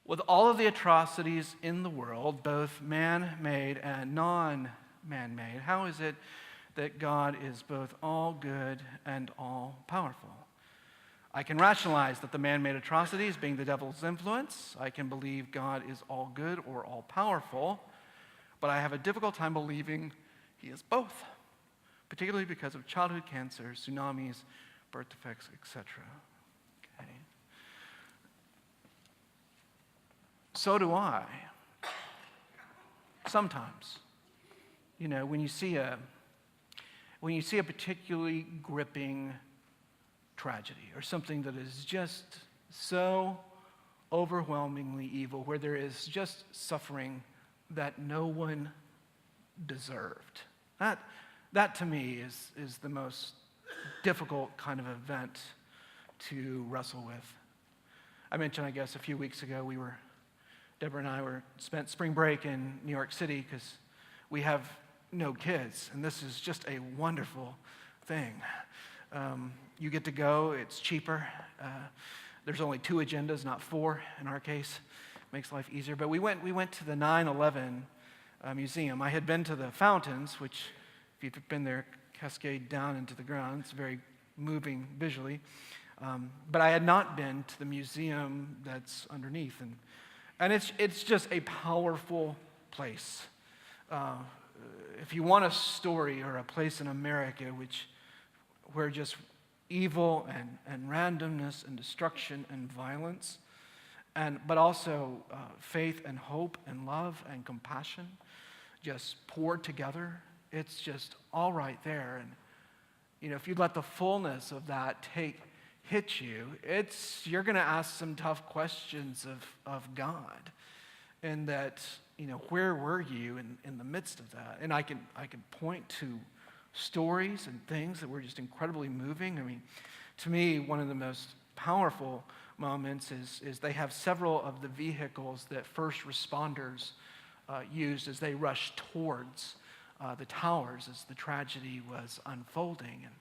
With all of the atrocities in the world, both man-made and non-man-made, how is it that God is both all good and all powerful? I can rationalize that the man-made atrocities being the devil's influence. I can believe God is all good or all powerful, but I have a difficult time believing he is both, particularly because of childhood cancer, tsunamis, birth defects, etc. Okay. So do I. Sometimes. When you see a particularly gripping tragedy or something that is just so overwhelmingly evil, where there is just suffering that no one deserved. That to me is the most difficult kind of event to wrestle with. I mentioned, I guess, a few weeks ago, Deborah and I spent spring break in New York City because we have no kids, and this is just a wonderful thing. You get to go, it's cheaper. There's only 2 agendas, not 4 in our case. Makes life easier. But we went to the 9/11 museum. I had been to the fountains, which, if you've been there, cascade down into the ground. It's very moving visually. But I had not been to the museum that's underneath. And it's just a powerful place. If you want a story or a place in America where just evil and randomness and destruction and violence, but also faith and hope and love and compassion just poured together, it's just all right there. And if you let the fullness of that hit you, you're going to ask some tough questions of God, and that where were you in the midst of that? And I can point to stories and things that were just incredibly moving. I mean, to me, one of the most powerful moments is they have several of the vehicles that first responders used as they rushed towards the towers as the tragedy was unfolding. And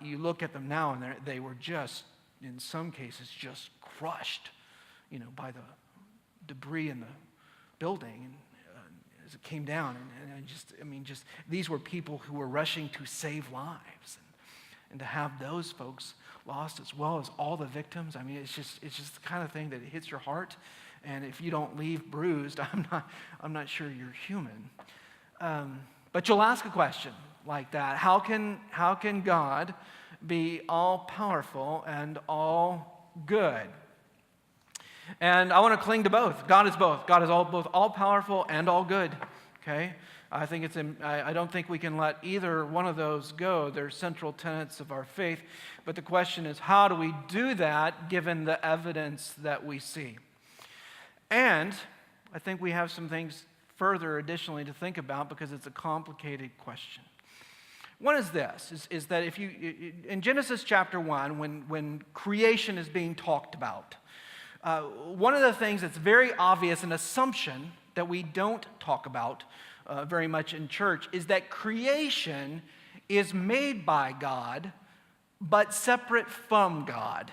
you look at them now, and they were just, in some cases, just crushed, by the debris in the building, and as it came down. And just these were people who were rushing to save lives, and to have those folks lost as well as all the victims. I mean, it's just the kind of thing that hits your heart. And if you don't leave bruised, I'm not sure you're human. But you'll ask a question like that. How can God be all powerful and all good? And I want to cling to both. God is both. God is both all powerful and all good. Okay? I don't think we can let either one of those go. They're central tenets of our faith. But the question is, how do we do that given the evidence that we see? And I think we have some things further additionally to think about, because it's a complicated question. One is this, is that if you, in Genesis chapter 1, when creation is being talked about, one of the things that's very obvious, an assumption that we don't talk about very much in church, is that creation is made by God, but separate from God,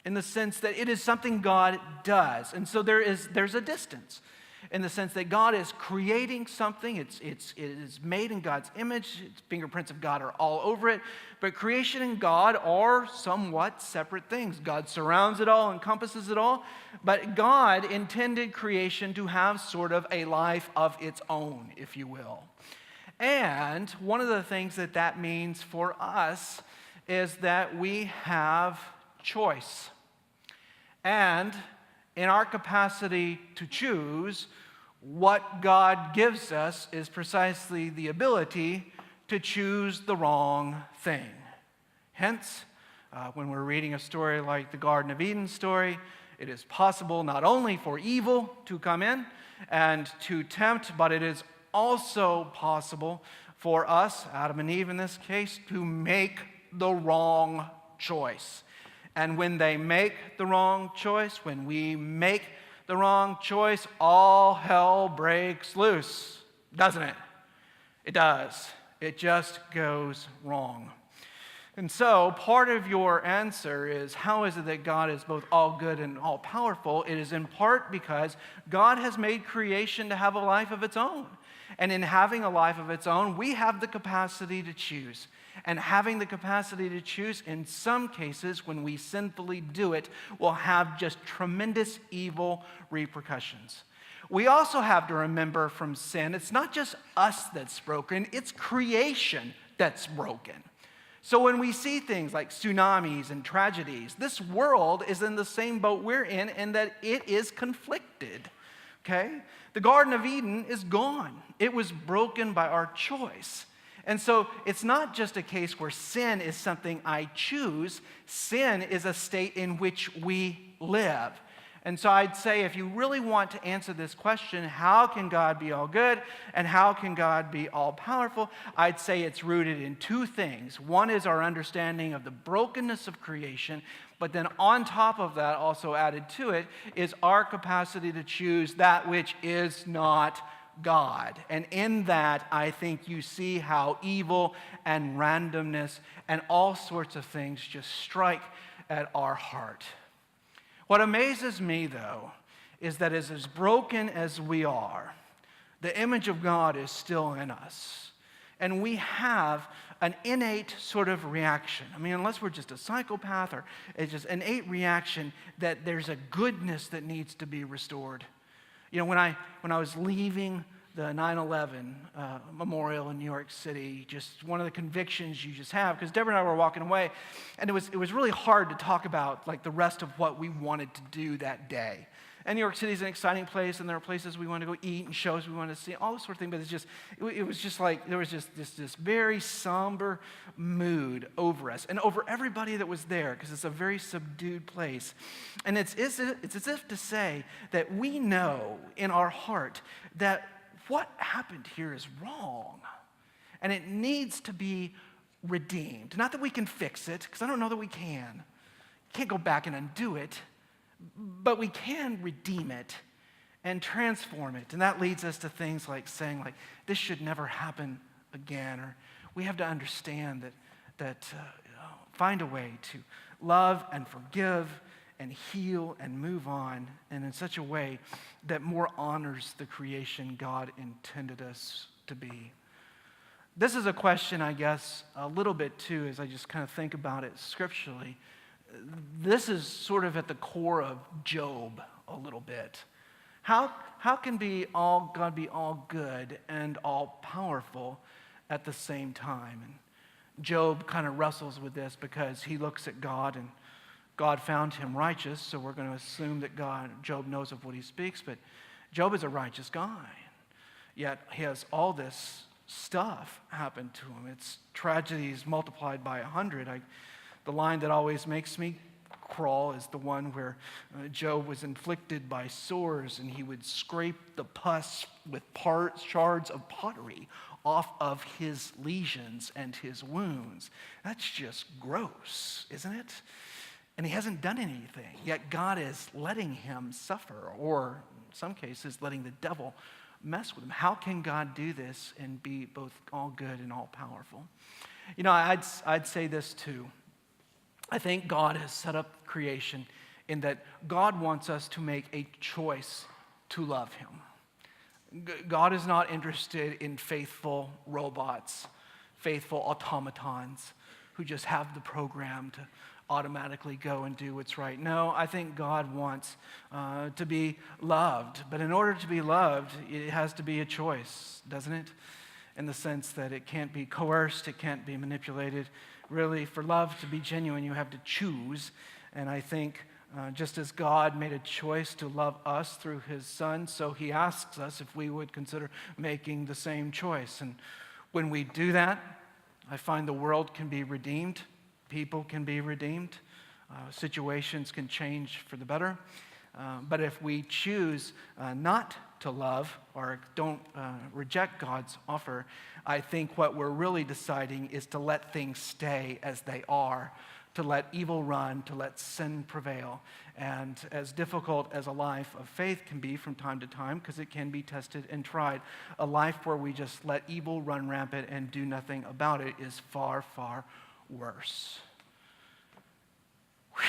in the sense that it is something God does. And so there's a distance, in the sense that God is creating something. It is made in God's image. Its fingerprints of God are all over it. But creation and God are somewhat separate things. God surrounds it all, encompasses it all. But God intended creation to have sort of a life of its own, if you will. And one of the things that means for us is that we have choice. And in our capacity to choose, what God gives us is precisely the ability to choose the wrong thing. Hence, when we're reading a story like the Garden of Eden story, it is possible not only for evil to come in and to tempt, but it is also possible for us, Adam and Eve in this case, to make the wrong choice. And when they make the wrong choice, when we make the wrong choice, all hell breaks loose, doesn't it? It does. It just goes wrong. And so part of your answer is, how is it that God is both all good and all powerful? It is in part because God has made creation to have a life of its own. And in having a life of its own, we have the capacity to choose. And having the capacity to choose, in some cases, when we sinfully do it, will have just tremendous evil repercussions. We also have to remember from sin, it's not just us that's broken, it's creation that's broken. So when we see things like tsunamis and tragedies, this world is in the same boat we're in that it is conflicted, okay? The Garden of Eden is gone. It was broken by our choice. And so it's not just a case where sin is something I choose. Sin is a state in which we live. And so I'd say, if you really want to answer this question, how can God be all good and how can God be all powerful? I'd say it's rooted in two things. One is our understanding of the brokenness of creation, but then on top of that, also added to it, is our capacity to choose that which is not God. And in that, I think you see how evil and randomness and all sorts of things just strike at our heart. What amazes me, though, is that as broken as we are, the image of God is still in us. And we have an innate sort of reaction. I mean, unless we're just a psychopath, or it's just an innate reaction that there's a goodness that needs to be restored. You know, when I was leaving the 9/11 memorial in New York City, just one of the convictions you just have, because Deborah and I were walking away, and it was really hard to talk about like the rest of what we wanted to do that day. And New York City is an exciting place, and there are places we want to go eat and shows we want to see, all this sort of thing. But it was just like there was just this very somber mood over us and over everybody that was there, because it's a very subdued place. And it's as if to say that we know in our heart that what happened here is wrong, and it needs to be redeemed. Not that we can fix it, because I don't know that we can. Can't go back and undo it, but we can redeem it and transform it. And that leads us to things like saying, like, this should never happen again, or we have to understand that find a way to love and forgive and heal and move on, and in such a way that more honors the creation God intended us to be. This is a question, I guess, a little bit too, as I just kind of think about it scripturally. This is sort of at the core of Job a little bit. How can God be all good and all powerful at the same time? And Job kind of wrestles with this because he looks at God, and God found him righteous, so we're going to assume that Job knows of what he speaks, but Job is a righteous guy. Yet he has all this stuff happen to him. It's tragedies multiplied by 100. The line that always makes me crawl is the one where Job was inflicted by sores, and he would scrape the pus with shards of pottery off of his lesions and his wounds. That's just gross, isn't it? And he hasn't done anything, yet God is letting him suffer, or in some cases, letting the devil mess with him. How can God do this and be both all good and all powerful? You know, I'd say this too. I think God has set up creation in that God wants us to make a choice to love him. God is not interested in faithful robots, faithful automatons who just have the program to automatically go and do what's right. No, I think God wants to be loved. But in order to be loved, it has to be a choice, doesn't it? In the sense that it can't be coerced, it can't be manipulated. Really, for love to be genuine, you have to choose. And I think just as God made a choice to love us through his Son, so he asks us if we would consider making the same choice. And when we do that, I find the world can be redeemed. People can be redeemed. Situations can change for the better. But if we choose not to love or don't reject God's offer, I think what we're really deciding is to let things stay as they are, to let evil run, to let sin prevail. And as difficult as a life of faith can be from time to time, because it can be tested and tried, a life where we just let evil run rampant and do nothing about it is far, far worse. Whew.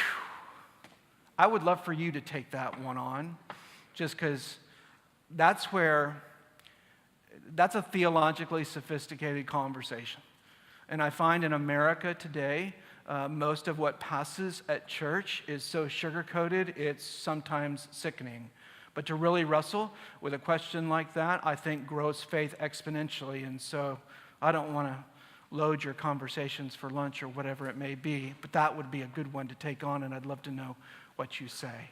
I would love for you to take that one on, just because that's a theologically sophisticated conversation. And I find in America today, most of what passes at church is so sugar-coated, it's sometimes sickening. But to really wrestle with a question like that, I think grows faith exponentially. And so I don't want to load your conversations for lunch or whatever it may be, but that would be a good one to take on, and I'd love to know what you say.